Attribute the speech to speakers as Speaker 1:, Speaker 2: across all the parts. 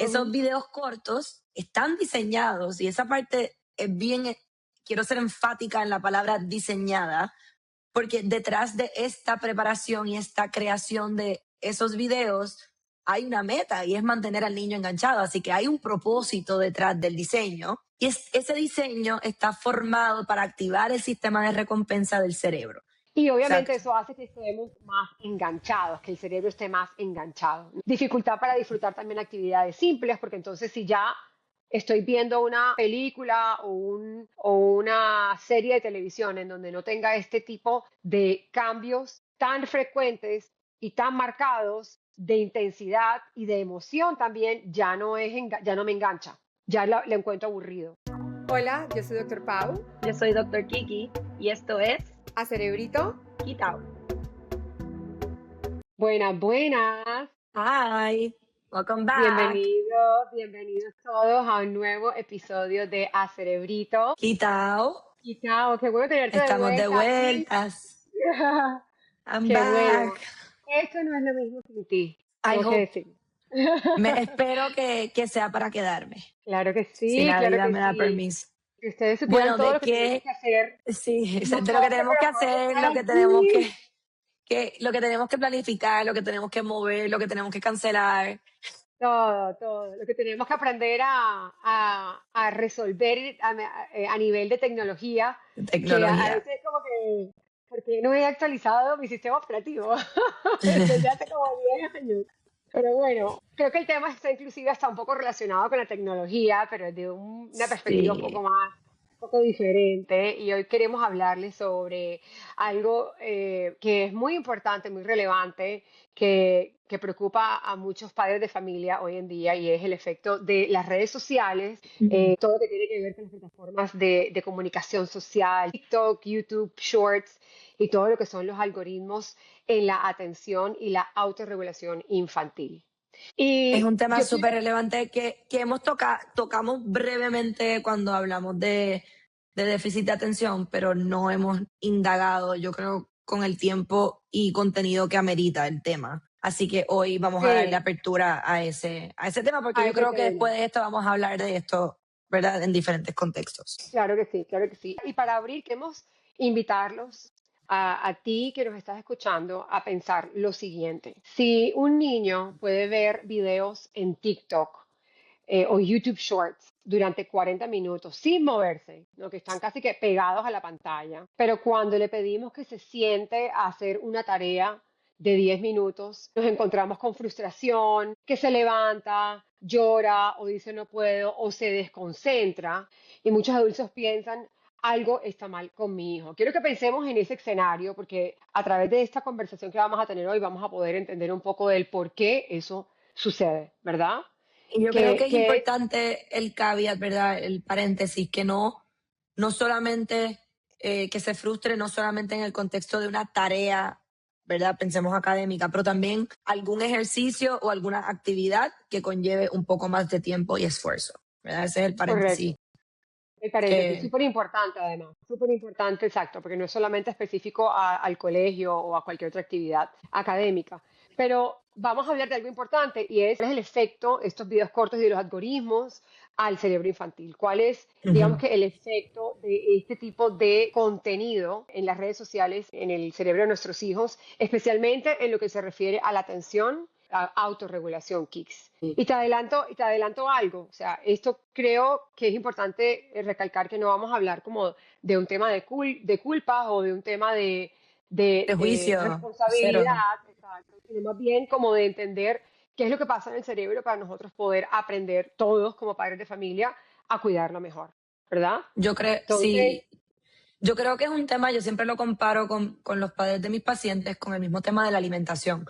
Speaker 1: Esos
Speaker 2: Ujú.
Speaker 1: videos cortos están diseñados, y esa parte es bien, quiero ser enfática en la palabra diseñada, porque detrás de esta preparación y esta creación de esos videos hay una meta, y es mantener al niño enganchado. Así que hay un propósito detrás del diseño, y ese diseño está formado para activar el sistema de recompensa del cerebro.
Speaker 2: Y obviamente
Speaker 1: Exacto.
Speaker 2: eso hace que estemos más enganchados, que el cerebro esté más enganchado. Dificultad para disfrutar también actividades simples, porque entonces si ya estoy viendo una película o una serie de televisión en donde no tenga este tipo de cambios tan frecuentes y tan marcados de intensidad y de emoción también, ya no me engancha, ya lo encuentro aburrido.
Speaker 3: Hola, yo soy Dr. Pau,
Speaker 4: Yo soy Dr. Kiki y esto es
Speaker 3: a Cerebrito.
Speaker 4: Quitao.
Speaker 2: Buenas, buenas.
Speaker 1: Hi, welcome back.
Speaker 2: Bienvenidos todos a un nuevo episodio de A Cerebrito.
Speaker 1: Quitao,
Speaker 2: Y chao, qué bueno tenerte de
Speaker 1: estamos de
Speaker 2: vuelta aquí.
Speaker 1: vueltas. I'm
Speaker 2: Qué bueno.
Speaker 1: back.
Speaker 2: Esto no es lo mismo sin ti,
Speaker 1: I
Speaker 2: tengo que
Speaker 1: hope.
Speaker 2: decir.
Speaker 1: Espero que sea para quedarme, si la
Speaker 2: Claro
Speaker 1: vida
Speaker 2: que
Speaker 1: me da
Speaker 2: sí.
Speaker 1: permiso.
Speaker 2: Si ustedes supieran
Speaker 1: Bueno,
Speaker 2: todo
Speaker 1: de
Speaker 2: lo que tenemos
Speaker 1: qué,
Speaker 2: que hacer,
Speaker 1: sí, de lo que
Speaker 2: nosotros
Speaker 1: tenemos que
Speaker 2: para poder
Speaker 1: hacer,
Speaker 2: estar
Speaker 1: lo que tenemos
Speaker 2: aquí.
Speaker 1: lo que tenemos que planificar, lo que tenemos que mover, lo que tenemos que cancelar.
Speaker 2: Todo. Lo que tenemos que aprender a resolver a nivel de tecnología, que a
Speaker 1: Tecnología.
Speaker 2: veces como que, porque no he actualizado mi sistema operativo desde hace como 10 años. Pero bueno, creo que el tema está inclusive está un poco relacionado con la tecnología, pero desde una perspectiva
Speaker 1: Sí.
Speaker 2: un poco diferente. Y hoy queremos hablarles sobre algo que es muy importante, muy relevante, que preocupa a muchos padres de familia hoy en día, y es el efecto de las redes sociales,
Speaker 1: Ujú.
Speaker 2: todo lo que tiene que ver con las plataformas de comunicación social, TikTok, YouTube, Shorts y todo lo que son los algoritmos en la atención y la autorregulación infantil.
Speaker 1: Es un
Speaker 2: Y
Speaker 1: tema
Speaker 2: yo quiero,
Speaker 1: súper relevante que tocamos brevemente cuando hablamos de déficit de atención, pero no hemos indagado, yo creo, con el tiempo y contenido que amerita el tema. Así que hoy vamos a darle
Speaker 2: sí,
Speaker 1: apertura a ese tema, porque
Speaker 2: a
Speaker 1: yo
Speaker 2: ese
Speaker 1: creo que
Speaker 2: tema.
Speaker 1: después de esto vamos a hablar de esto, ¿verdad? En diferentes contextos.
Speaker 2: Claro que sí. Y para abrir, queremos invitarlos a ti que nos estás escuchando a pensar lo siguiente. Si un niño puede ver videos en TikTok o YouTube Shorts durante 40 minutos sin moverse, ¿no? Que están casi que pegados a la pantalla, pero cuando le pedimos que se siente a hacer una tarea de 10 minutos, nos encontramos con frustración, que se levanta, llora o dice no puedo o se desconcentra, y muchos adultos piensan algo está mal con mi hijo. Quiero que pensemos en ese escenario porque a través de esta conversación que vamos a tener hoy vamos a poder entender un poco del por qué eso sucede, ¿verdad?
Speaker 1: Y yo creo que es
Speaker 2: Que
Speaker 1: importante el caveat, ¿verdad? El paréntesis, que no solamente que se frustre, no solamente en el contexto de una tarea, ¿verdad? Pensemos académica, pero también algún ejercicio o alguna actividad que conlleve un poco más de tiempo y esfuerzo, ¿verdad? Ese es el paréntesis
Speaker 2: correcto. El paréntesis,
Speaker 1: que...
Speaker 2: súper importante además, súper importante, exacto, porque no es solamente específico al colegio o a cualquier otra actividad académica. Pero vamos a hablar de algo importante y es, ¿cuál es el efecto, estos videos cortos y de los algoritmos al cerebro infantil? ¿Cuál es, digamos
Speaker 1: Ujú.
Speaker 2: que, el efecto de este tipo de contenido en las redes sociales, en el cerebro de nuestros hijos, especialmente en lo que se refiere a la atención, a autorregulación, Kicks? Y te adelanto algo, o sea, esto creo que es importante recalcar que no vamos a hablar como de un tema de culpas o de un tema de
Speaker 1: Prejuicio, cero.
Speaker 2: responsabilidad, exacto, sino más bien como de entender qué es lo que pasa en el cerebro para nosotros poder aprender todos como padres de familia a cuidarlo mejor, ¿verdad?
Speaker 1: Yo creo,
Speaker 2: Entonces,
Speaker 1: sí, yo creo que es un tema, yo siempre lo comparo con los padres de mis pacientes, con el mismo tema de la alimentación.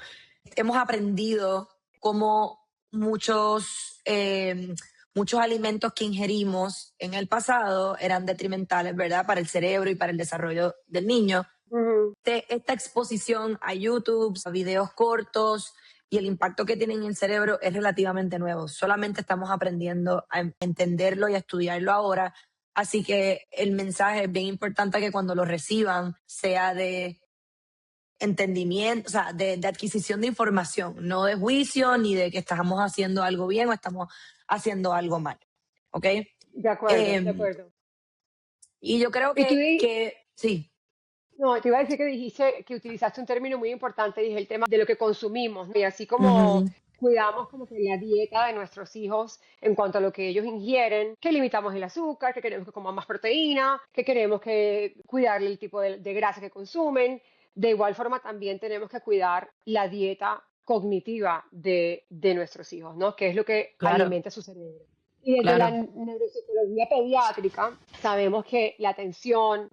Speaker 1: Hemos aprendido cómo muchos alimentos que ingerimos en el pasado eran detrimentales, ¿verdad? Para el cerebro y para el desarrollo del niño.
Speaker 2: ujú,
Speaker 1: Esta exposición a YouTube, a videos cortos y el impacto que tienen en el cerebro es relativamente nuevo. Solamente estamos aprendiendo a entenderlo y a estudiarlo ahora. Así que el mensaje es bien importante que cuando lo reciban sea de entendimiento, o sea, de adquisición de información, no de juicio ni de que estamos haciendo algo bien o estamos haciendo algo mal. ¿Ok?
Speaker 2: De acuerdo, de
Speaker 1: Em,
Speaker 2: acuerdo.
Speaker 1: y yo creo
Speaker 2: Y tú,
Speaker 1: que sí.
Speaker 2: no, te iba a decir que dijiste que utilizaste un término muy importante, y es el tema de lo que consumimos, ¿no? Y así como
Speaker 1: Ujú,
Speaker 2: cuidamos como que la dieta de nuestros hijos en cuanto a lo que ellos ingieren, que limitamos el azúcar, que queremos que coman más proteína, que queremos que cuidarle el tipo de grasa que consumen, de igual forma también tenemos que cuidar la dieta cognitiva de nuestros hijos, ¿no? Que es lo que
Speaker 1: claro,
Speaker 2: alimenta su cerebro. Y desde la
Speaker 1: claro.
Speaker 2: neuropsicología pediátrica sabemos que la atención,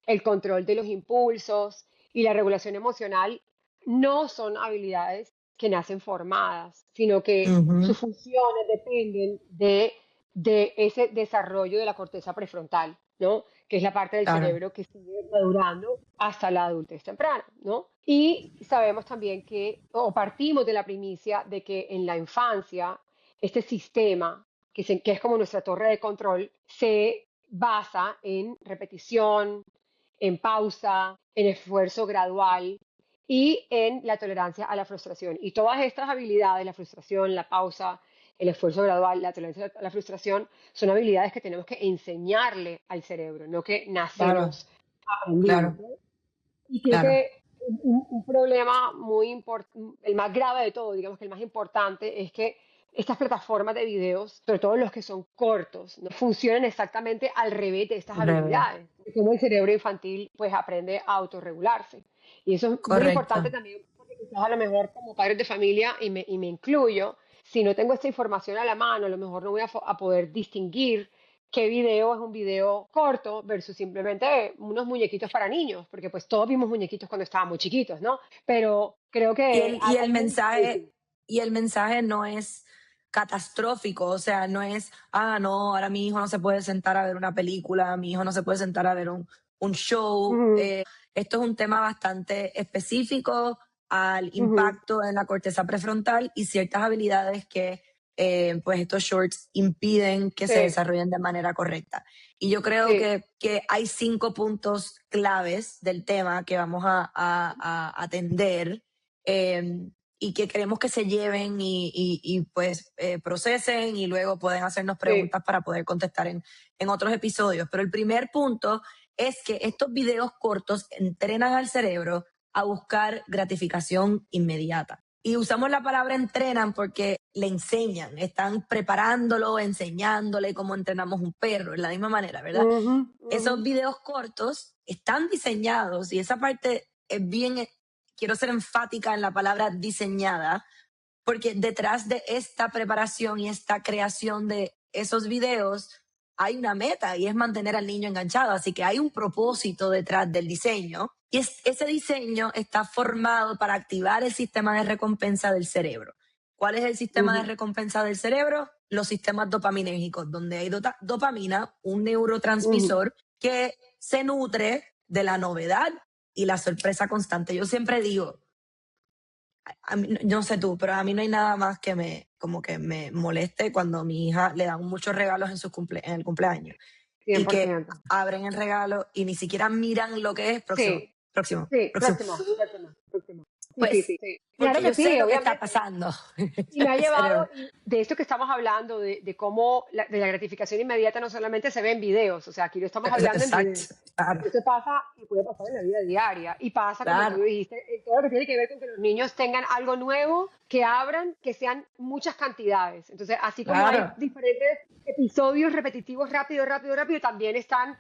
Speaker 2: el control de los impulsos y la regulación emocional no son habilidades que nacen formadas, sino que
Speaker 1: Ujú,
Speaker 2: sus funciones dependen de ese desarrollo de la corteza prefrontal, ¿no? Que es la parte del
Speaker 1: claro.
Speaker 2: cerebro que sigue madurando hasta la adultez temprana, ¿no? Y sabemos también que, o partimos de la primicia de que en la infancia, este sistema, que es como nuestra torre de control, se basa en repetición, en pausa, en esfuerzo gradual y en la tolerancia a la frustración. Y todas estas habilidades, la frustración, la pausa, el esfuerzo gradual, la tolerancia a la frustración, son habilidades que tenemos que enseñarle al cerebro, no que
Speaker 1: Claro,
Speaker 2: nacemos aprendiendo,
Speaker 1: claro,
Speaker 2: ¿no? Y creo
Speaker 1: claro.
Speaker 2: que un problema muy importante, el más grave de todo, digamos que el más importante, es que estas plataformas de videos, sobre todo los que son cortos, no funcionan exactamente al revés de estas
Speaker 1: Al revés.
Speaker 2: habilidades, de cómo el cerebro infantil pues aprende a autorregularse. Y eso es muy importante
Speaker 1: Correcto.
Speaker 2: también porque quizás a lo mejor como padres de familia, y me incluyo, si no tengo esta información a la mano, a lo mejor no voy a poder distinguir qué video es un video corto versus simplemente unos muñequitos para niños, porque pues todos vimos muñequitos cuando estábamos chiquitos, ¿no? Pero creo
Speaker 1: Y
Speaker 2: que
Speaker 1: el, y
Speaker 2: hay
Speaker 1: el
Speaker 2: una
Speaker 1: mensaje,
Speaker 2: diferencia.
Speaker 1: y el mensaje no es catastrófico, o sea, no es, no, ahora mi hijo no se puede sentar a ver una película, mi hijo no se puede sentar a ver un show.
Speaker 2: Ujú,
Speaker 1: Esto es un tema bastante específico al
Speaker 2: ujú,
Speaker 1: impacto en la corteza prefrontal y ciertas habilidades que pues estos shorts impiden que se
Speaker 2: sí,
Speaker 1: desarrollen de manera correcta. Y yo creo
Speaker 2: sí,
Speaker 1: que hay 5 puntos claves del tema que vamos a atender, eh, y que queremos que se lleven y, pues procesen y luego pueden hacernos
Speaker 2: sí,
Speaker 1: preguntas para poder contestar en otros episodios. Pero el primer punto es que estos videos cortos entrenan al cerebro a buscar gratificación inmediata. Y usamos la palabra entrenan porque le enseñan, están preparándolo, enseñándole cómo entrenamos un perro, de la misma manera, ¿verdad?
Speaker 2: ujú, ujú,
Speaker 1: Esos videos cortos están diseñados y esa parte es bien, quiero ser enfática en la palabra diseñada, porque detrás de esta preparación y esta creación de esos videos hay una meta y es mantener al niño enganchado. Así que hay un propósito detrás del diseño y ese diseño está formado para activar el sistema de recompensa del cerebro. ¿Cuál es el sistema de
Speaker 2: ujú,
Speaker 1: recompensa del cerebro? Los sistemas dopaminérgicos, donde hay dopamina, un
Speaker 2: ujú.
Speaker 1: neurotransmisor que se nutre de la novedad y la sorpresa constante. Yo siempre digo, yo no sé tú, pero a mí no hay nada más que como que me moleste cuando a mi hija le dan muchos regalos en el cumpleaños
Speaker 2: cien
Speaker 1: y
Speaker 2: por
Speaker 1: que
Speaker 2: ciento
Speaker 1: abren el regalo y ni siquiera miran lo que es próximo,
Speaker 2: Sí,
Speaker 1: próximo,
Speaker 2: sí,
Speaker 1: próximo.
Speaker 2: próximo, próximo, próximo. Sí, sí,
Speaker 1: Pues
Speaker 2: sí, sí. Claro
Speaker 1: porque
Speaker 2: que
Speaker 1: yo sé
Speaker 2: sí,
Speaker 1: lo que está
Speaker 2: obviamente.
Speaker 1: pasando en
Speaker 2: Y me ha
Speaker 1: el
Speaker 2: llevado,
Speaker 1: cerebro.
Speaker 2: y de esto que estamos hablando, de cómo de la gratificación inmediata no solamente se ve en videos, o sea, aquí lo estamos hablando en
Speaker 1: Exacto,
Speaker 2: videos.
Speaker 1: claro,
Speaker 2: Eso pasa y puede pasar en la vida diaria. Y pasa, como tú
Speaker 1: claro,
Speaker 2: dijiste, en todo lo que tiene que ver con que los niños tengan algo nuevo, que abran, que sean muchas cantidades. Entonces, así como hay
Speaker 1: claro.
Speaker 2: diferentes episodios repetitivos, rápido, rápido, rápido, también están,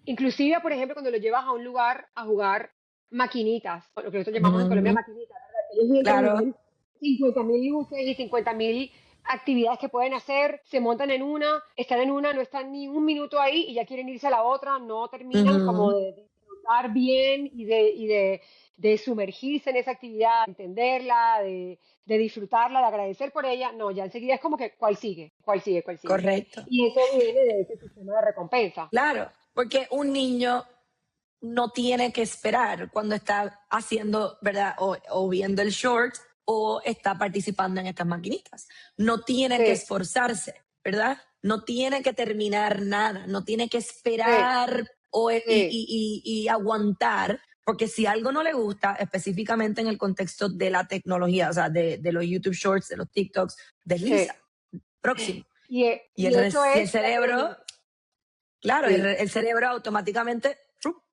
Speaker 2: inclusive, por ejemplo, cuando lo llevas a un lugar a jugar maquinitas, lo que nosotros llamamos en Colombia
Speaker 1: Ujú,
Speaker 2: maquinitas, ¿verdad? Ellos entran y
Speaker 1: claro.
Speaker 2: ven 50.000 luces y 50.000 actividades que pueden hacer, se montan en una, están en una, no están ni un minuto ahí y ya quieren irse a la otra, no terminan como
Speaker 1: Ujú,
Speaker 2: de disfrutar bien y de sumergirse en esa actividad, de entenderla, de disfrutarla, de agradecer por ella. No, ya enseguida es como que, ¿cuál sigue? ¿Cuál sigue? ¿Cuál sigue?
Speaker 1: correcto.
Speaker 2: Y eso viene de ese sistema de recompensa.
Speaker 1: Claro, porque un niño no tiene que esperar cuando está haciendo, ¿verdad? O viendo el short o está participando en estas maquinitas. No tiene que
Speaker 2: Sí,
Speaker 1: esforzarse, ¿verdad? No tiene que terminar nada, no tiene que
Speaker 2: sí,
Speaker 1: esperar y,
Speaker 2: sí,
Speaker 1: y aguantar Porque si algo no le gusta, específicamente en el contexto de la tecnología, o sea, de los YouTube Shorts, de los TikToks, desliza, próximo.
Speaker 2: Y eso
Speaker 1: Si el
Speaker 2: es la
Speaker 1: cerebro,
Speaker 2: tecnología.
Speaker 1: claro,
Speaker 2: Sí,
Speaker 1: el cerebro automáticamente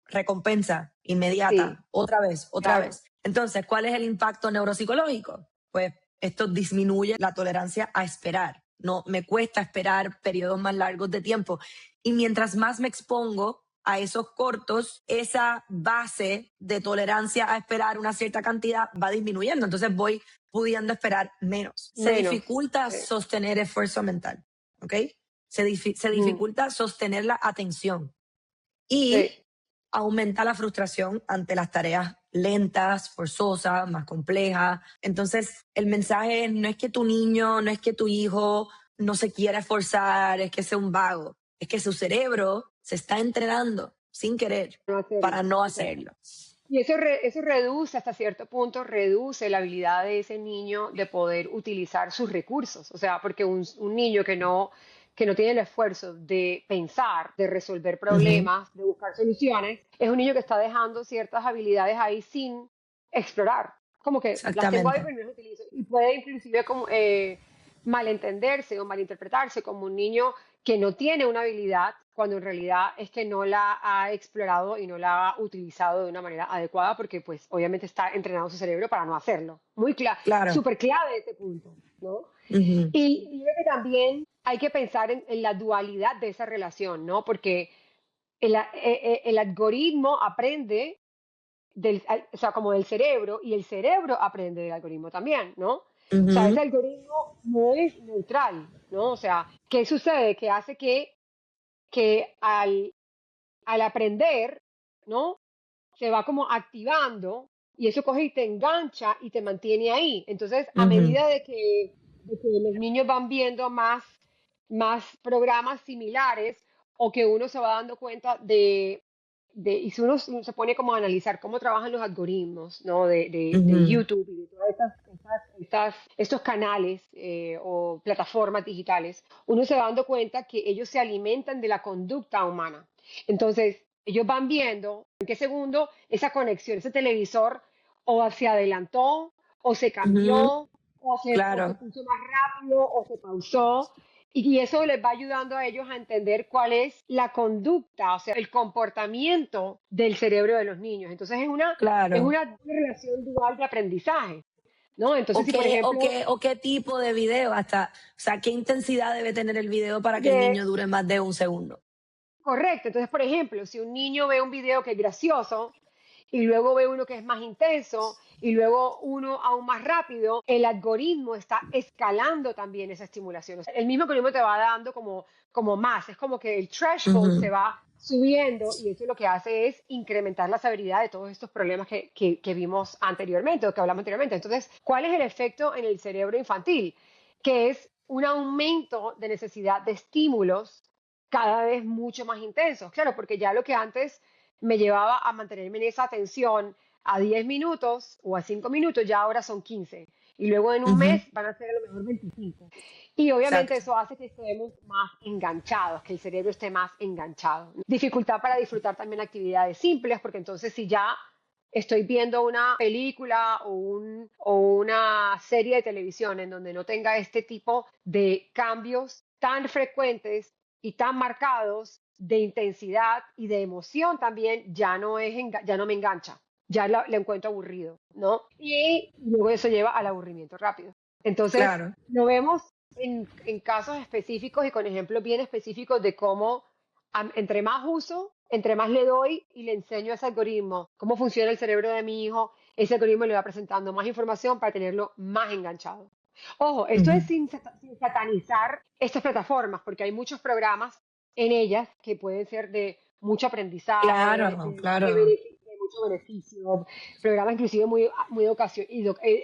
Speaker 1: recompensa inmediata,
Speaker 2: sí,
Speaker 1: otra vez.
Speaker 2: claro.
Speaker 1: Entonces, ¿cuál es el impacto neuropsicológico? Pues esto disminuye la tolerancia a esperar. No me cuesta esperar periodos más largos de tiempo. Y mientras más me expongo a esos cortos, esa base de tolerancia a esperar una cierta cantidad va disminuyendo. Entonces voy pudiendo esperar menos. Se
Speaker 2: Menos.
Speaker 1: dificulta
Speaker 2: Sí.
Speaker 1: sostener esfuerzo mental, ¿ok? Se
Speaker 2: Mm,
Speaker 1: dificulta sostener la atención y
Speaker 2: sí.
Speaker 1: aumenta la frustración ante las tareas lentas, forzosas, más complejas. Entonces, el mensaje no es que tu niño, no es que tu hijo no se quiera esforzar, es que sea un vago, es que su cerebro se está entrenando sin querer
Speaker 2: No hacerlo.
Speaker 1: para no
Speaker 2: Okay.
Speaker 1: hacerlo.
Speaker 2: Y eso reduce, hasta cierto punto, reduce la habilidad de ese niño de poder utilizar sus recursos. O sea, porque un niño que no tiene el esfuerzo de pensar, de resolver
Speaker 1: Ujú,
Speaker 2: problemas, de buscar soluciones, es un niño que está dejando ciertas habilidades ahí sin explorar. Como que las tengo ahí,
Speaker 1: exactamente.
Speaker 2: pero no las utilizo. Y puede inclusive como, malentenderse o malinterpretarse como un niño que no tiene una habilidad cuando en realidad es que no la ha explorado y no la ha utilizado de una manera adecuada porque pues obviamente está entrenado su cerebro para no hacerlo. Muy claro,
Speaker 1: Claro.
Speaker 2: súper clave ese punto, ¿no?
Speaker 1: Ujú,
Speaker 2: Y yo creo que también hay que pensar en la dualidad de esa relación, ¿no? Porque el algoritmo aprende o sea, como del cerebro, y el cerebro aprende del algoritmo también, ¿no? O sea, ese
Speaker 1: ujú,
Speaker 2: algoritmo no es neutral, ¿no? O sea, ¿qué sucede? Que hace que al aprender, ¿no? Se va como activando y eso coge y te engancha y te mantiene ahí. Entonces, a
Speaker 1: ujú,
Speaker 2: medida de que los niños van viendo más programas similares o que uno se va dando cuenta y si uno se pone como a analizar cómo trabajan los algoritmos, ¿no? De
Speaker 1: ujú,
Speaker 2: YouTube y de todas estos canales o plataformas digitales, uno se va dando cuenta que ellos se alimentan de la conducta humana. Entonces, ellos van viendo en qué segundo esa conexión, ese televisor o se adelantó o se
Speaker 1: ujú,
Speaker 2: cambió o se
Speaker 1: claro.
Speaker 2: puso más rápido o se pausó. Y eso les va ayudando a ellos a entender cuál es la conducta, o sea, el comportamiento del cerebro de los niños. Entonces es
Speaker 1: Claro.
Speaker 2: una relación dual de aprendizaje, ¿no? Entonces, si por ejemplo,
Speaker 1: O qué tipo de video, hasta, o sea, qué intensidad debe tener el video para que el
Speaker 2: de,
Speaker 1: niño dure más de un segundo.
Speaker 2: correcto, entonces, por ejemplo, si un niño ve un video que es gracioso y luego ve uno que es más intenso y luego uno aún más rápido, el algoritmo está escalando también esa estimulación. O sea, el mismo algoritmo te va dando como más, es como que el threshold se
Speaker 1: Ujú,
Speaker 2: va subiendo y eso lo que hace es incrementar la severidad de todos estos problemas que vimos anteriormente o que hablamos anteriormente. Entonces, ¿cuál es el efecto en el cerebro infantil? Que es un aumento de necesidad de estímulos cada vez mucho más intensos. Claro, porque ya lo que antes me llevaba a mantenerme en esa atención a 10 minutos o a 5 minutos, ya ahora son 15. Y luego en un
Speaker 1: ujú,
Speaker 2: mes van a ser a lo mejor 25. Y obviamente
Speaker 1: exacto.
Speaker 2: eso hace que estemos más enganchados, que el cerebro esté más enganchado. Dificultad para disfrutar también actividades simples, porque entonces si ya estoy viendo una película o una serie de televisión en donde no tenga este tipo de cambios tan frecuentes y tan marcados de intensidad y de emoción también, ya no me engancha, ya lo encuentro aburrido, ¿no? Y luego eso lleva al aburrimiento rápido. Entonces,
Speaker 1: Claro.
Speaker 2: lo vemos en casos específicos y con ejemplos bien específicos de cómo entre más uso, entre más le doy y le enseño a ese algoritmo cómo funciona el cerebro de mi hijo, ese algoritmo le va presentando más información para tenerlo más enganchado. Ojo, esto
Speaker 1: Ujú,
Speaker 2: es sin satanizar estas plataformas, porque hay muchos programas en ellas que pueden ser de mucho aprendizaje,
Speaker 1: claro, claro.
Speaker 2: de mucho beneficio, programas inclusive muy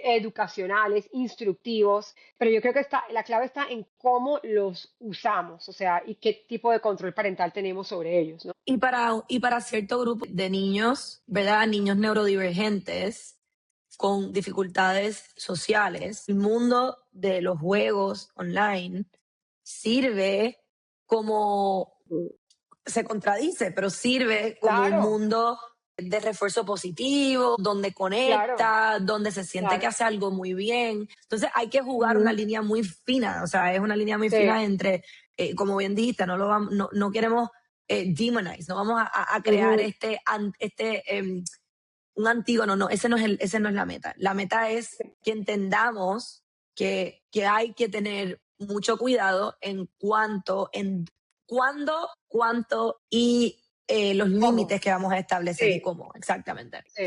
Speaker 2: educacionales, instructivos, pero yo creo que la clave está en cómo los usamos, o sea, y qué tipo de control parental tenemos sobre ellos, ¿no?
Speaker 1: Y para cierto grupo de niños, ¿verdad? Niños neurodivergentes con dificultades sociales, el mundo de los juegos online sirve como, se contradice, pero sirve como un
Speaker 2: Claro,
Speaker 1: mundo de refuerzo positivo, donde conecta,
Speaker 2: Claro,
Speaker 1: donde se siente que
Speaker 2: claro.
Speaker 1: hace algo muy bien. Entonces hay que jugar una
Speaker 2: Ujú.
Speaker 1: línea muy fina, o sea, es una línea muy fina
Speaker 2: Sí.
Speaker 1: entre, como bien dijiste, no queremos demonize, no vamos a crear
Speaker 2: Ujú.
Speaker 1: un antígono, no, ese no es la meta. La meta es que entendamos que hay que tener mucho cuidado en cuándo, cuánto y los límites
Speaker 2: ¿Cómo?
Speaker 1: que vamos a establecer y
Speaker 2: Sí,
Speaker 1: cómo, exactamente.
Speaker 2: sí,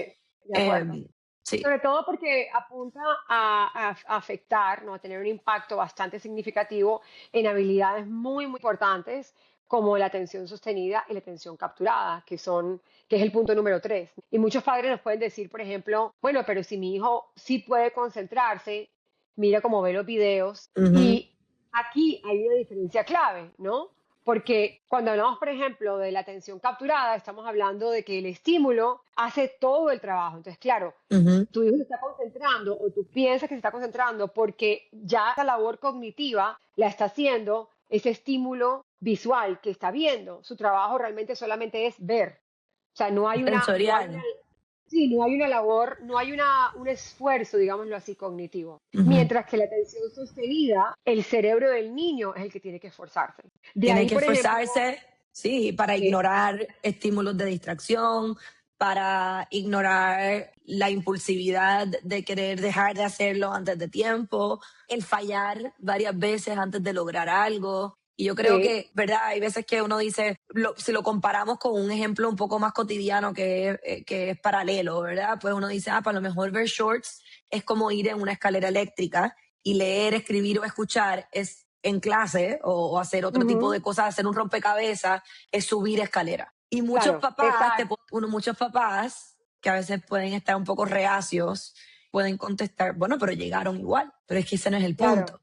Speaker 2: de acuerdo.
Speaker 1: Eh, sí.
Speaker 2: Sobre todo porque apunta a afectar, ¿no? A tener un impacto bastante significativo en habilidades muy, muy importantes como la atención sostenida y la atención capturada, que es el punto número 3. Y muchos padres nos pueden decir, por ejemplo, bueno, pero si mi hijo sí puede concentrarse, mira cómo ve los videos.
Speaker 1: Ujú.
Speaker 2: Y aquí hay una diferencia clave, ¿no? Porque cuando hablamos, por ejemplo, de la atención capturada, estamos hablando de que el estímulo hace todo el trabajo. Entonces, claro,
Speaker 1: Ujú.
Speaker 2: tu hijo se está concentrando o tú piensas que se está concentrando porque ya esa labor cognitiva la está haciendo ese estímulo visual que está viendo. Su trabajo realmente solamente es ver. O sea,
Speaker 1: Sensorial.
Speaker 2: sí, no hay una labor, no hay un esfuerzo, digámoslo así, cognitivo.
Speaker 1: Ujú.
Speaker 2: Mientras que la atención sostenida, el cerebro del niño es el que tiene que esforzarse. De
Speaker 1: Tiene
Speaker 2: ahí,
Speaker 1: que
Speaker 2: por ejemplo,
Speaker 1: esforzarse, sí, para
Speaker 2: eh,
Speaker 1: ignorar estímulos de distracción, para ignorar la impulsividad de querer dejar de hacerlo antes de tiempo, el fallar varias veces antes de lograr algo. Y yo creo
Speaker 2: eh,
Speaker 1: que, ¿verdad? Hay veces que uno dice, si lo comparamos con un ejemplo un poco más cotidiano que es paralelo, ¿verdad? Pues uno dice, para lo mejor ver shorts es como ir en una escalera eléctrica y leer, escribir o escuchar es en clase o hacer otro tipo
Speaker 2: ujú,
Speaker 1: de cosas, hacer un rompecabezas, es subir escalera. Y
Speaker 2: claro, exacto,
Speaker 1: muchos papás que a veces pueden estar un poco reacios, pueden contestar, bueno, pero llegaron igual, pero es que ese no es el
Speaker 2: claro,
Speaker 1: punto.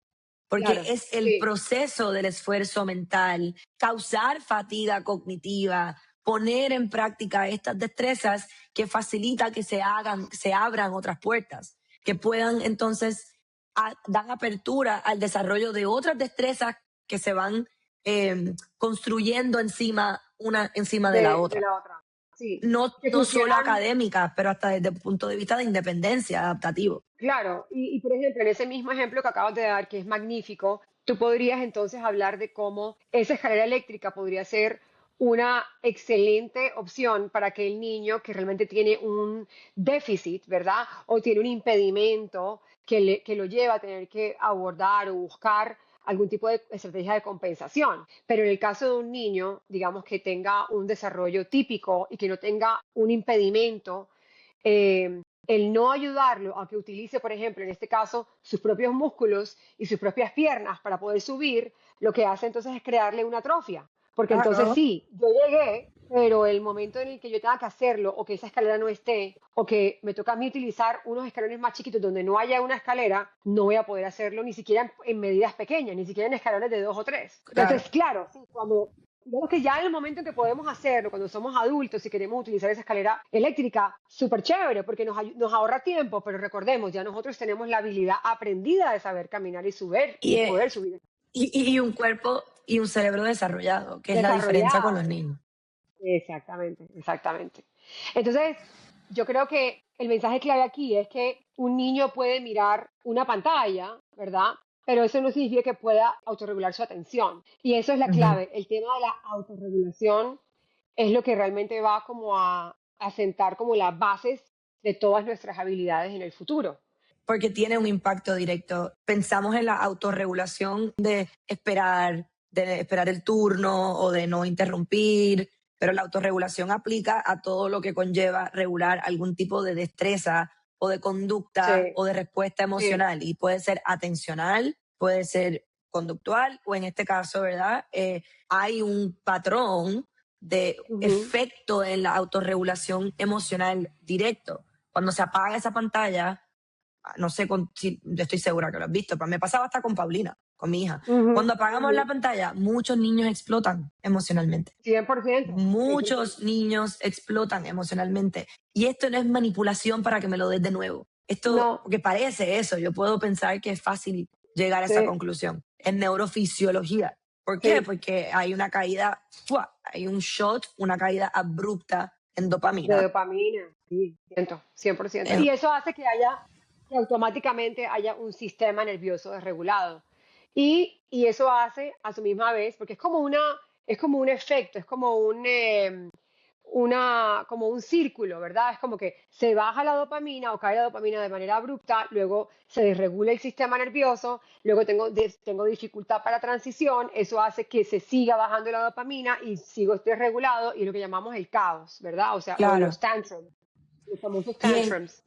Speaker 1: Porque
Speaker 2: claro,
Speaker 1: es el
Speaker 2: sí,
Speaker 1: proceso del esfuerzo mental, causar fatiga cognitiva, poner en práctica estas destrezas que facilita que se abran otras puertas, que puedan entonces dan apertura al desarrollo de otras destrezas que se van construyendo encima de la
Speaker 2: de
Speaker 1: otra.
Speaker 2: la otra. Sí, que
Speaker 1: No solo
Speaker 2: funcionan.
Speaker 1: académicas, pero hasta desde el punto de vista de independencia adaptativo.
Speaker 2: Claro, por ejemplo, en ese mismo ejemplo que acabas de dar, que es magnífico, tú podrías entonces hablar de cómo esa escalera eléctrica podría ser una excelente opción para aquel niño que realmente tiene un déficit, ¿verdad? O tiene un impedimento que lo lleva a tener que abordar o buscar algún tipo de estrategia de compensación. Pero en el caso de un niño, digamos que tenga un desarrollo típico y que no tenga un impedimento, el no ayudarlo a que utilice, por ejemplo, en este caso, sus propios músculos y sus propias piernas para poder subir, lo que hace entonces es crearle una atrofia. Porque entonces
Speaker 1: Claro.
Speaker 2: sí, yo llegué, pero el momento en el que yo tenga que hacerlo, o que esa escalera no esté, o que me toca a mí utilizar unos escalones más chiquitos donde no haya una escalera, no voy a poder hacerlo ni siquiera en medidas pequeñas, ni siquiera en escalones de 2 o 3.
Speaker 1: Claro.
Speaker 2: Entonces, claro, sí, cuando digamos que ya en el momento en que podemos hacerlo, cuando somos adultos y queremos utilizar esa escalera eléctrica, súper chévere, porque nos ahorra tiempo, pero recordemos, ya nosotros tenemos la habilidad aprendida de saber caminar y subir
Speaker 1: Y,
Speaker 2: y poder subir.
Speaker 1: y un cuerpo y un cerebro desarrollado, que es la diferencia con los
Speaker 2: Desarrollado.
Speaker 1: niños.
Speaker 2: Exactamente, exactamente. Entonces, yo creo que el mensaje clave aquí es que un niño puede mirar una pantalla, ¿verdad? Pero eso no significa que pueda autorregular su atención. Y eso es la
Speaker 1: Ujú.
Speaker 2: clave. El tema de la autorregulación es lo que realmente va como a sentar como las bases de todas nuestras habilidades en el futuro.
Speaker 1: Porque tiene un impacto directo. Pensamos en la autorregulación de esperar el turno o de no interrumpir, pero la autorregulación aplica a todo lo que conlleva regular algún tipo de destreza o de conducta
Speaker 2: Sí,
Speaker 1: o de respuesta
Speaker 2: sí.
Speaker 1: emocional. Y puede ser atencional, puede ser conductual o en este caso, ¿verdad? Hay un patrón de
Speaker 2: Ujú,
Speaker 1: efecto en la autorregulación emocional directo. Cuando se apaga esa pantalla, no sé si estoy segura que lo has visto, pero me pasaba hasta con Paulina, con mi hija.
Speaker 2: ujú,
Speaker 1: Cuando apagamos
Speaker 2: ujú.
Speaker 1: la pantalla, muchos niños explotan emocionalmente.
Speaker 2: 100%,
Speaker 1: Muchos
Speaker 2: 100%.
Speaker 1: niños explotan emocionalmente. Y esto no es manipulación para que me lo des de nuevo. Esto,
Speaker 2: No,
Speaker 1: porque parece eso, yo puedo pensar que es fácil llegar a esa
Speaker 2: sí,
Speaker 1: conclusión. Es neurofisiología. ¿Por qué?
Speaker 2: sí.
Speaker 1: Porque hay una caída, ¡fua! Hay un shot, una caída abrupta en
Speaker 2: De
Speaker 1: dopamina.
Speaker 2: dopamina, sí, 100%.
Speaker 1: Eh,
Speaker 2: Y eso hace que automáticamente haya un sistema nervioso desregulado. Y eso hace a su misma vez, porque es como un efecto, es como como un círculo, ¿verdad? Es como que se baja la dopamina o cae la dopamina de manera abrupta, luego se desregula el sistema nervioso, luego tengo dificultad para transición, eso hace que se siga bajando la dopamina y sigo desregulado y lo que llamamos el caos, ¿verdad? O sea, o
Speaker 1: claro.
Speaker 2: los tantrums, los famosos
Speaker 1: Y en,
Speaker 2: tantrums.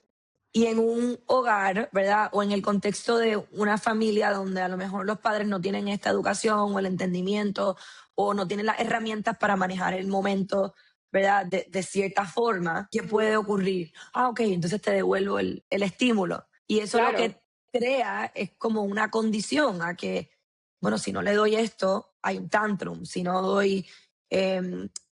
Speaker 1: y en un hogar, ¿verdad? O en el contexto de una familia donde a lo mejor los padres no tienen esta educación o el entendimiento o no tienen las herramientas para manejar el momento, ¿verdad? De cierta forma, ¿qué
Speaker 2: Ujú.
Speaker 1: puede ocurrir? Ah, ok, entonces te devuelvo el estímulo. Y eso lo
Speaker 2: Claro,
Speaker 1: que crea es como una condición a que, bueno, si no le doy esto, hay un tantrum. Si no doy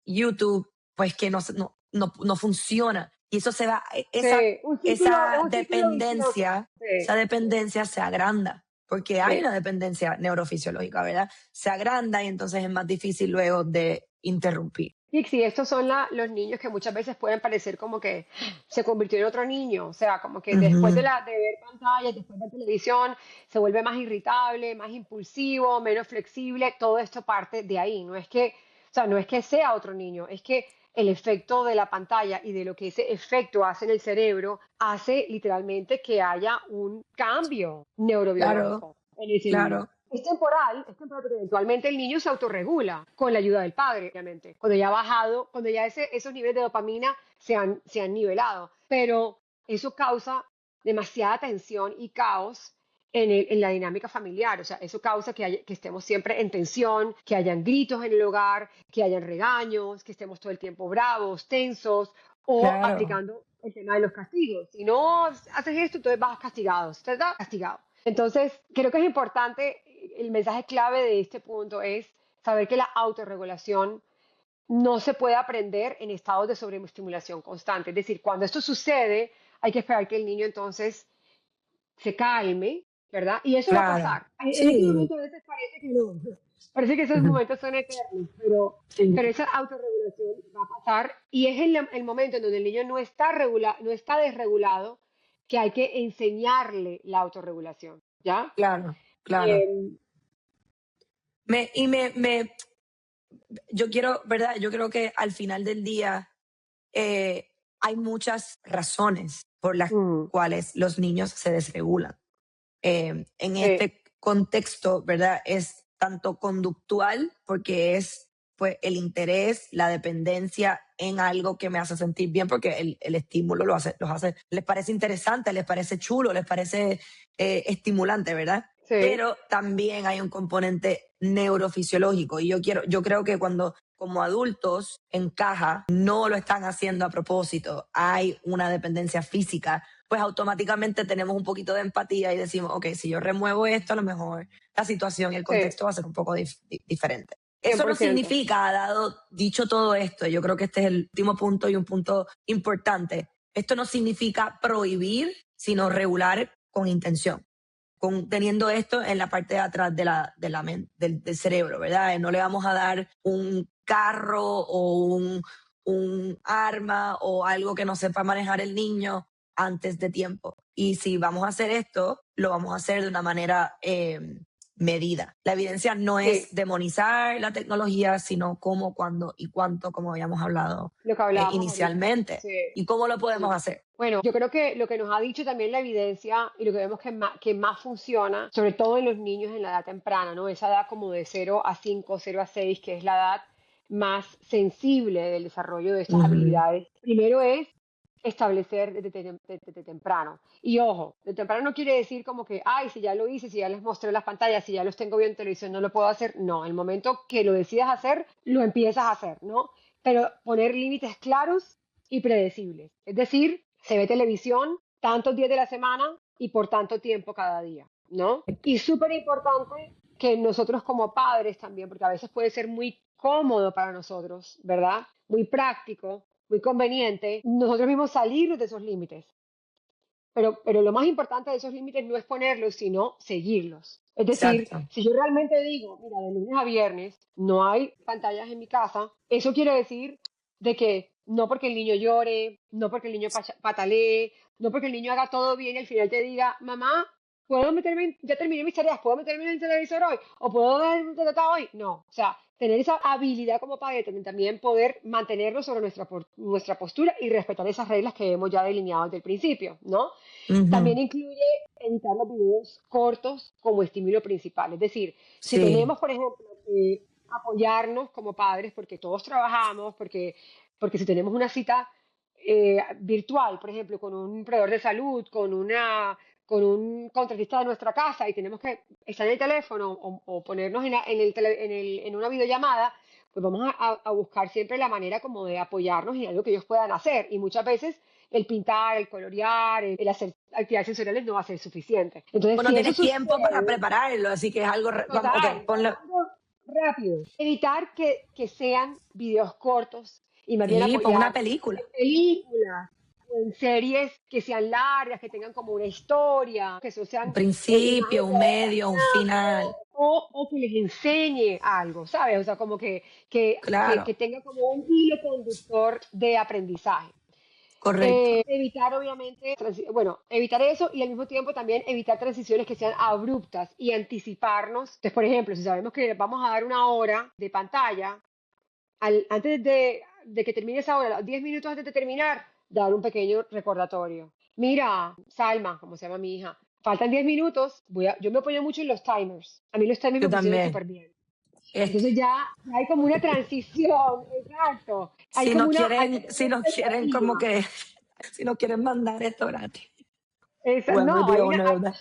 Speaker 1: YouTube, pues que no funciona. Y eso se va,
Speaker 2: sí, es
Speaker 1: esa
Speaker 2: un círculo vicioso.
Speaker 1: dependencia,
Speaker 2: Sí,
Speaker 1: se agranda, porque hay
Speaker 2: sí.
Speaker 1: una dependencia neurofisiológica, ¿verdad? Se agranda y entonces es más difícil luego de interrumpir.
Speaker 2: Dixie, estos son los niños que muchas veces pueden parecer como que se convirtió en otro niño, o sea, como que después
Speaker 1: Ujú.
Speaker 2: de ver pantallas, después de televisión, se vuelve más irritable, más impulsivo, menos flexible, todo esto parte de ahí, o sea, no es que sea otro niño, es que el efecto de la pantalla y de lo que ese efecto hace en el cerebro hace literalmente que haya un cambio
Speaker 1: Claro,
Speaker 2: neurobiológico en ese niño.
Speaker 1: claro,
Speaker 2: Es temporal porque eventualmente el niño se autorregula con la ayuda del padre, obviamente. Cuando ya ha bajado, cuando ya esos niveles de dopamina se han nivelado. Pero eso causa demasiada tensión y caos en la dinámica familiar. O sea, eso causa que estemos siempre en tensión, que hayan gritos en el hogar, que hayan regaños, que estemos todo el tiempo bravos, tensos o
Speaker 1: claro.
Speaker 2: aplicando el tema de los castigos. Si no haces esto, entonces vas castigado. ¿Estás castigado? Entonces, creo que es importante, el mensaje clave de este punto es saber que la autorregulación no se puede aprender en estados de sobreestimulación constante. Es decir, cuando esto sucede, hay que esperar que el niño entonces se calme, ¿verdad? Y eso va a
Speaker 1: Claro.
Speaker 2: pasar. En este
Speaker 1: Sí.
Speaker 2: momento a veces parece que no, parece que esos
Speaker 1: Ujú.
Speaker 2: momentos son eternos, pero
Speaker 1: Sí,
Speaker 2: esa autorregulación va a pasar y es el momento en donde el niño no está desregulado que hay que enseñarle la autorregulación, ¿ya?
Speaker 1: claro, claro.
Speaker 2: Eh,
Speaker 1: Me, y me, yo quiero, ¿verdad? Yo creo que al final del día hay muchas razones por las
Speaker 2: mm,
Speaker 1: cuales los niños se desregulan. En
Speaker 2: sí,
Speaker 1: este contexto, ¿verdad? Es tanto conductual, porque es pues el interés, la dependencia en algo que me hace sentir bien, porque el estímulo los hace, les parece interesante, les parece chulo, les parece estimulante, ¿verdad?
Speaker 2: sí,
Speaker 1: Pero también hay un componente neurofisiológico y yo creo que cuando como adultos encaja, no lo están haciendo a propósito, hay una dependencia física, pues automáticamente tenemos un poquito de empatía y decimos, ok, si yo remuevo esto, a lo mejor la situación y el
Speaker 2: sí,
Speaker 1: contexto va a ser un poco diferente. Eso no
Speaker 2: 100%.
Speaker 1: significa, dicho todo esto, yo creo que este es el último punto y un punto importante, esto no significa prohibir, sino regular con intención, teniendo esto en la parte de atrás del cerebro, ¿verdad? No le vamos a dar un carro o un arma o algo que no sepa manejar el niño antes de tiempo. Y si vamos a hacer esto, lo vamos a hacer de una manera medida. La evidencia no es
Speaker 2: Sí,
Speaker 1: demonizar la tecnología, sino cómo, cuándo y cuánto, como habíamos hablado
Speaker 2: lo que hablábamos ahorita.
Speaker 1: inicialmente.
Speaker 2: Sí,
Speaker 1: ¿Y cómo lo podemos
Speaker 2: sí.
Speaker 1: hacer?
Speaker 2: Bueno, yo creo que lo que nos ha dicho también la evidencia y lo que vemos que más funciona, sobre todo en los niños en la edad temprana, ¿no? Esa edad como de 0 a 5, 0 a 6, que es la edad más sensible del desarrollo de estas
Speaker 1: Ujú.
Speaker 2: habilidades. Primero es establecer desde temprano. Y ojo, de temprano no quiere decir como que, ay, si ya lo hice, si ya les mostré las pantallas, si ya los tengo viendo en televisión, no lo puedo hacer. No, el momento que lo decidas hacer, lo empiezas a hacer, ¿no? Pero poner límites claros y predecibles. Es decir, se ve televisión tantos días de la semana y por tanto tiempo cada día, ¿no? Y súper importante que nosotros como padres también, porque a veces puede ser muy cómodo para nosotros, ¿verdad? Muy práctico, muy conveniente, nosotros mismos salir de esos límites. Pero lo más importante de esos límites no es ponerlos, sino seguirlos. Es decir,
Speaker 1: Exacto.
Speaker 2: si yo realmente digo, mira, de lunes a viernes no hay pantallas en mi casa, eso quiere decir de que no porque el niño llore, no porque el niño patalee, no porque el niño haga todo bien y al final te diga, mamá, ¿puedo meterme, ya terminé mis tareas, ¿puedo meterme en el televisor hoy? ¿O puedo ver un tata hoy? No, o sea, tener esa habilidad como padre, también poder mantenernos sobre nuestra postura y respetar esas reglas que hemos ya delineado desde el principio, ¿no? También
Speaker 1: Ujú.
Speaker 2: incluye editar los videos cortos como estímulo principal. Es decir, si
Speaker 1: Sí,
Speaker 2: tenemos, por ejemplo, que apoyarnos como padres, porque todos trabajamos, porque si tenemos una cita virtual, por ejemplo, con un proveedor de salud, con un contratista de nuestra casa y tenemos que estar en el teléfono o ponernos en una videollamada, pues vamos a buscar siempre la manera como de apoyarnos en algo que ellos puedan hacer. Y muchas veces el pintar, el colorear, el hacer actividades sensoriales no va a ser suficiente. Entonces,
Speaker 1: pues no
Speaker 2: si eso
Speaker 1: tienes tiempo para
Speaker 2: sucede,
Speaker 1: prepararlo, así que es algo, vamos, ok,
Speaker 2: total,
Speaker 1: ponlo.
Speaker 2: algo rápido. Evitar que sean videos cortos y más bien
Speaker 1: Sí, pon una
Speaker 2: apoyar
Speaker 1: película.
Speaker 2: en películas o en series que sean largas, que tengan como una historia, que eso
Speaker 1: Un
Speaker 2: sean
Speaker 1: principio,
Speaker 2: imágenes
Speaker 1: un medio, un final.
Speaker 2: o que les enseñe algo, ¿sabes? O sea, como que
Speaker 1: Claro,
Speaker 2: tenga como un hilo conductor de aprendizaje.
Speaker 1: correcto.
Speaker 2: Evitar, obviamente, bueno, evitar eso y al mismo tiempo también evitar transiciones que sean abruptas y anticiparnos. Entonces, por ejemplo, si sabemos que vamos a dar una hora de pantalla, antes de que termine esa hora, 10 minutos antes de terminar, dar un pequeño recordatorio. Mira, Salma, como se llama mi hija, faltan 10 minutos, yo me apoyo mucho en los timers. A mí los timers
Speaker 1: Yo
Speaker 2: me funcionan
Speaker 1: también.
Speaker 2: súper bien.
Speaker 1: Este,
Speaker 2: Entonces ya hay como una transición, exacto. Hay
Speaker 1: si
Speaker 2: como
Speaker 1: no
Speaker 2: hay
Speaker 1: quieren,
Speaker 2: como una
Speaker 1: si no quieren como
Speaker 2: expectativa.
Speaker 1: que, si no quieren mandar esto gratis. Whoever
Speaker 2: No,
Speaker 1: the owner of that.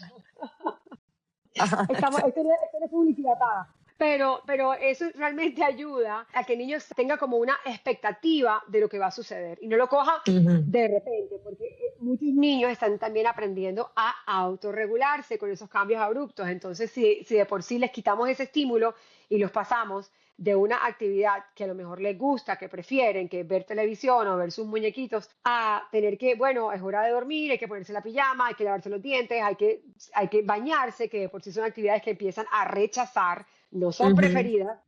Speaker 1: Ajá,
Speaker 2: esto no es publicidad paga. Pero eso realmente ayuda a que el niño tenga como una expectativa de lo que va a suceder y no lo coja
Speaker 1: ujú.
Speaker 2: de repente, porque muchos niños están también aprendiendo a autorregularse con esos cambios abruptos. Entonces, si de por sí les quitamos ese estímulo y los pasamos de una actividad que a lo mejor les gusta, que prefieren, que ver televisión o ver sus muñequitos, a tener que, bueno, es hora de dormir, hay que ponerse la pijama, hay que lavarse los dientes, hay que bañarse, que de por sí son actividades que empiezan a rechazar, no son
Speaker 1: Ujú.
Speaker 2: preferidas,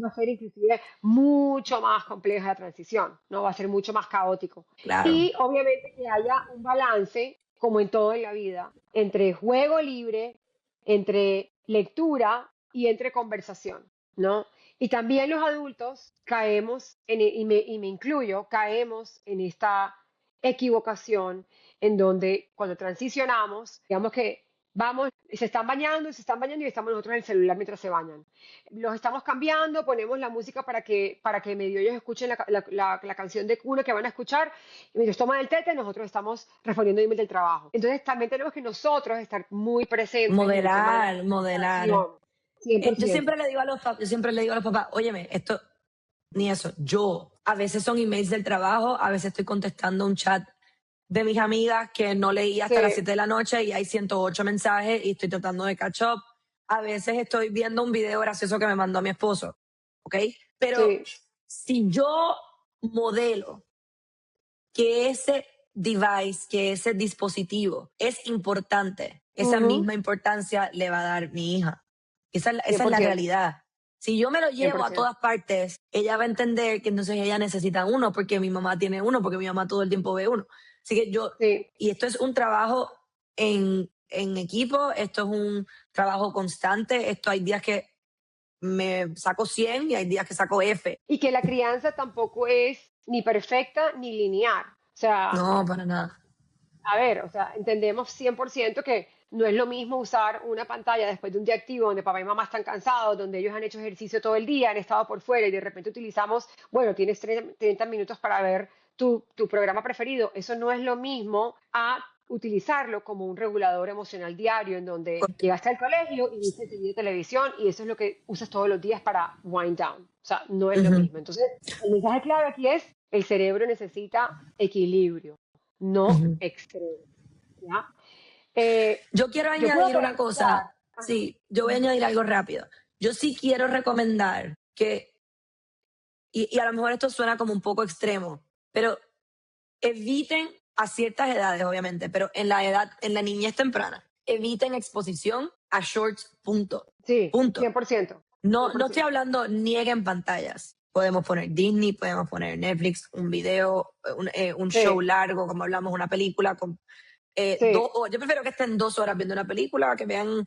Speaker 2: va a ser inclusive mucho más compleja la transición, ¿no? Va a ser mucho más caótico.
Speaker 1: Claro.
Speaker 2: Y obviamente que haya un balance, como en todo en la vida, entre juego libre, entre lectura y entre conversación, ¿no? Y también los adultos caemos, y me incluyo, caemos en esta equivocación en donde cuando transicionamos, digamos que vamos, se están bañando y estamos nosotros en el celular mientras se bañan. Los estamos cambiando, ponemos la música para que medio ellos escuchen la canción de cuna que van a escuchar, y mientras toman el tete, nosotros estamos respondiendo email del trabajo. Entonces también tenemos que nosotros estar muy presentes en el tema de la
Speaker 1: Modelar, modelar.
Speaker 2: comunicación, 100%.
Speaker 1: Yo siempre le digo a los papás, óyeme, esto, ni eso, yo, a veces son emails del trabajo, a veces estoy contestando un chat de mis amigas que no leí hasta las
Speaker 2: Sí,
Speaker 1: 7 de la noche y hay 108 mensajes y estoy tratando de catch up. A veces estoy viendo un video gracioso que me mandó mi esposo, ¿ok? Pero
Speaker 2: sí.
Speaker 1: si yo modelo que ese device, que ese dispositivo es importante, esa
Speaker 2: Ujú,
Speaker 1: misma importancia le va a dar mi hija.
Speaker 2: cien
Speaker 1: Esa es
Speaker 2: por
Speaker 1: la
Speaker 2: ciento,
Speaker 1: realidad. Si yo me lo
Speaker 2: cien
Speaker 1: llevo
Speaker 2: por
Speaker 1: a
Speaker 2: ciento.
Speaker 1: todas partes, ella va a entender que entonces ella necesita uno porque mi mamá tiene uno, porque mi mamá todo el tiempo ve uno. Así que
Speaker 2: Sí.
Speaker 1: y esto es un trabajo en equipo, esto es un trabajo constante, esto hay días que me saco 100 y hay días que saco F.
Speaker 2: Y que la crianza tampoco es ni perfecta ni lineal. O sea,
Speaker 1: No, para nada.
Speaker 2: a ver, o sea, entendemos 100% que no es lo mismo usar una pantalla después de un día activo donde papá y mamá están cansados, donde ellos han hecho ejercicio todo el día, han estado por fuera y de repente utilizamos, bueno, tienes 30 minutos para ver tu programa preferido. Eso no es lo mismo a utilizarlo como un regulador emocional diario en donde llegaste al colegio y viste serie de televisión y eso es lo que usas todos los días para wind down. O sea, no es lo
Speaker 1: Ujú,
Speaker 2: mismo. Entonces, el mensaje clave aquí es, el cerebro necesita equilibrio, no
Speaker 1: ujú.
Speaker 2: extremo, ¿ya?
Speaker 1: Yo quiero
Speaker 2: Yo puedo
Speaker 1: añadir una
Speaker 2: pensar,
Speaker 1: cosa.
Speaker 2: ajá,
Speaker 1: Sí, yo voy a añadir algo rápido. Yo sí quiero recomendar que, y a lo mejor esto suena como un poco extremo, pero eviten a ciertas edades, obviamente, pero en la niñez temprana, eviten exposición a shorts, punto.
Speaker 2: sí,
Speaker 1: Punto.
Speaker 2: 100%,
Speaker 1: No, no estoy
Speaker 2: 100%.
Speaker 1: hablando nieguen pantallas, Podemos poner Disney, podemos poner Netflix, un video, un show
Speaker 2: Sí,
Speaker 1: largo, como hablamos, una película.
Speaker 2: sí,
Speaker 1: Yo prefiero que estén 2 horas viendo una película, que vean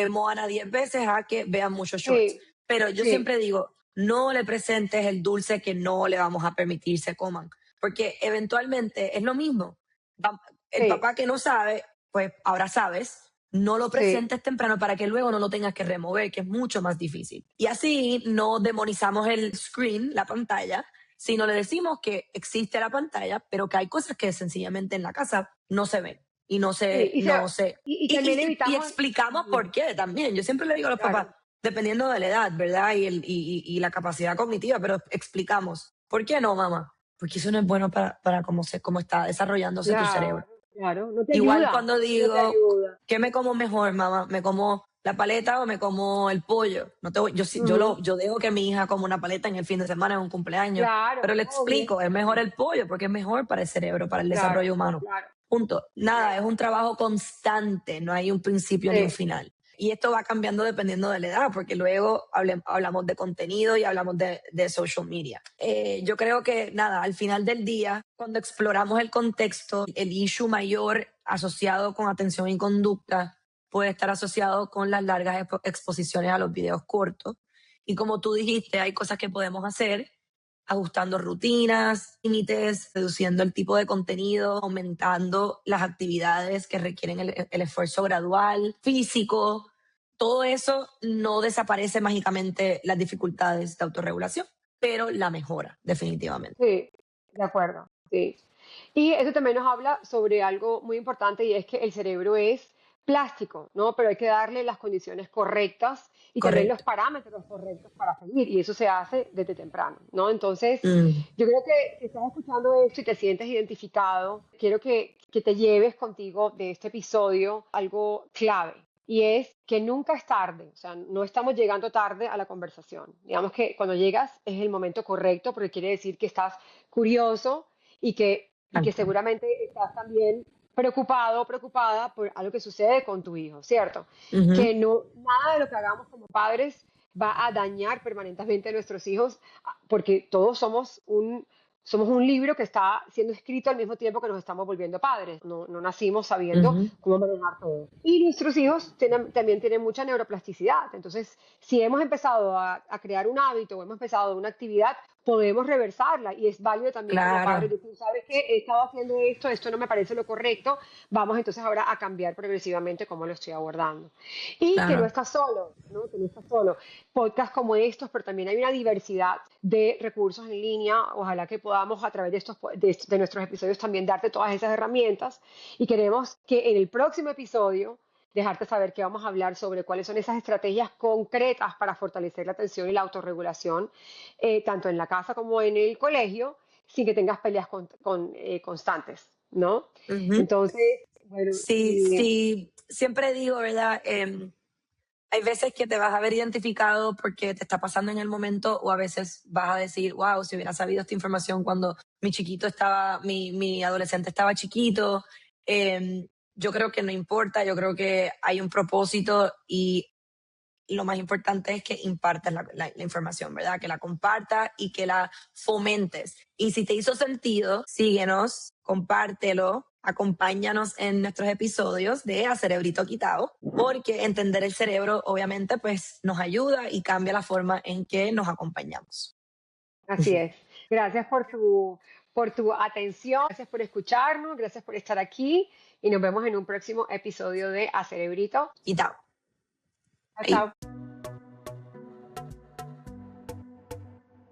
Speaker 1: Moana 10 veces, a que vean muchos shorts.
Speaker 2: sí,
Speaker 1: Pero yo
Speaker 2: sí,
Speaker 1: siempre digo, no le presentes el dulce que no le vamos a permitir se coman, porque eventualmente es lo mismo. Va- El
Speaker 2: sí,
Speaker 1: papá que no sabe, pues ahora sabes, no lo
Speaker 2: sí.
Speaker 1: presentes temprano para que luego no lo tengas que remover, que es mucho más difícil. Y así no demonizamos el screen, la pantalla, sino le decimos que existe la pantalla, pero que hay cosas que sencillamente en la casa no se ven y
Speaker 2: Sí,
Speaker 1: no se,
Speaker 2: y también
Speaker 1: y
Speaker 2: evitamos,
Speaker 1: explicamos por
Speaker 2: ujú,
Speaker 1: qué también. Yo siempre le digo a los papás,
Speaker 2: claro,
Speaker 1: dependiendo de la edad, ¿verdad? Y la capacidad cognitiva, pero explicamos, ¿por qué no, mamá? Porque eso no es bueno para cómo está desarrollándose tu cerebro.
Speaker 2: claro, claro, no te
Speaker 1: Igual
Speaker 2: ayuda,
Speaker 1: cuando
Speaker 2: no te
Speaker 1: digo,
Speaker 2: ayuda.
Speaker 1: ¿qué me como mejor, mamá? ¿Me como la paleta o me como el pollo? No te voy- yo, sí-
Speaker 2: Ujú,
Speaker 1: yo dejo que mi hija coma una paleta en el fin de semana, en un cumpleaños, pero
Speaker 2: claro,
Speaker 1: le
Speaker 2: obvio,
Speaker 1: explico, es mejor el pollo porque es mejor para el cerebro, para el
Speaker 2: claro,
Speaker 1: desarrollo humano.
Speaker 2: claro,
Speaker 1: Punto. Nada,
Speaker 2: sí,
Speaker 1: es un trabajo constante, no hay un principio ni un
Speaker 2: sí,
Speaker 1: final. Y esto va cambiando dependiendo de la edad, porque luego hablamos de contenido y hablamos de social media. Yo creo que, nada, al final del día, cuando exploramos el contexto, el issue mayor asociado con atención y conducta puede estar asociado con las largas exposiciones a los videos cortos. Y como tú dijiste, hay cosas que podemos hacer ajustando rutinas, límites, reduciendo el tipo de contenido, aumentando las actividades que requieren el esfuerzo gradual, físico. Todo eso no desaparece mágicamente las dificultades de autorregulación, pero la mejora, definitivamente.
Speaker 2: sí, de acuerdo, sí. Y eso también nos habla sobre algo muy importante y es que el cerebro es plástico, ¿no? Pero hay que darle las condiciones correctas y también los
Speaker 1: Correcto.
Speaker 2: parámetros correctos para seguir y eso se hace desde temprano, ¿no? Entonces,
Speaker 1: Mm,
Speaker 2: yo creo que si estás escuchando esto y te sientes identificado, quiero que te lleves contigo de este episodio algo clave. Y es que nunca es tarde, o sea, no estamos llegando tarde a la conversación. Digamos que cuando llegas es el momento correcto porque quiere decir que estás curioso y que
Speaker 1: tal cual.
Speaker 2: seguramente estás también preocupado o preocupada por algo que sucede con tu hijo, ¿cierto?
Speaker 1: Ujú.
Speaker 2: Que no, nada de lo que hagamos como padres va a dañar permanentemente a nuestros hijos, porque todos somos un libro que está siendo escrito al mismo tiempo que nos estamos volviendo padres. No, no nacimos sabiendo
Speaker 1: Ujú.
Speaker 2: cómo manejar todo. Y nuestros hijos también tienen mucha neuroplasticidad. Entonces, si hemos empezado a crear un hábito o hemos empezado una actividad, podemos reversarla y es válido también como padre
Speaker 1: Claro,
Speaker 2: decir, ¿sabes qué? He estado haciendo esto no me parece lo correcto, vamos entonces ahora a cambiar progresivamente cómo lo estoy abordando. Y que no
Speaker 1: claro.
Speaker 2: estás solo, ¿no? Que no estás solo. Podcasts como estos, pero también hay una diversidad de recursos en línea, ojalá que podamos a través de de nuestros episodios también darte todas esas herramientas y queremos que en el próximo episodio dejarte saber que vamos a hablar sobre cuáles son esas estrategias concretas para fortalecer la atención y la autorregulación tanto en la casa como en el colegio, sin que tengas peleas constantes, ¿no?
Speaker 1: Ujú.
Speaker 2: Entonces, bueno,
Speaker 1: Sí, sí, siempre digo, ¿verdad? Hay veces que te vas a ver identificado porque te está pasando en el momento o a veces vas a decir, wow, si hubiera sabido esta información cuando mi adolescente estaba chiquito. Yo creo que no importa, yo creo que hay un propósito y lo más importante es que impartas la información, ¿verdad? Que la compartas y que la fomentes. Y si te hizo sentido, síguenos, compártelo, acompáñanos en nuestros episodios de A Cerebrito Quitado, porque entender el cerebro obviamente pues nos ayuda y cambia la forma en que nos acompañamos.
Speaker 2: así es. Gracias por tu atención, gracias por escucharnos, gracias por estar aquí y nos vemos en un próximo episodio de A Cerebrito.
Speaker 1: Quitado.
Speaker 2: Chao,
Speaker 1: Ahí.
Speaker 2: chao.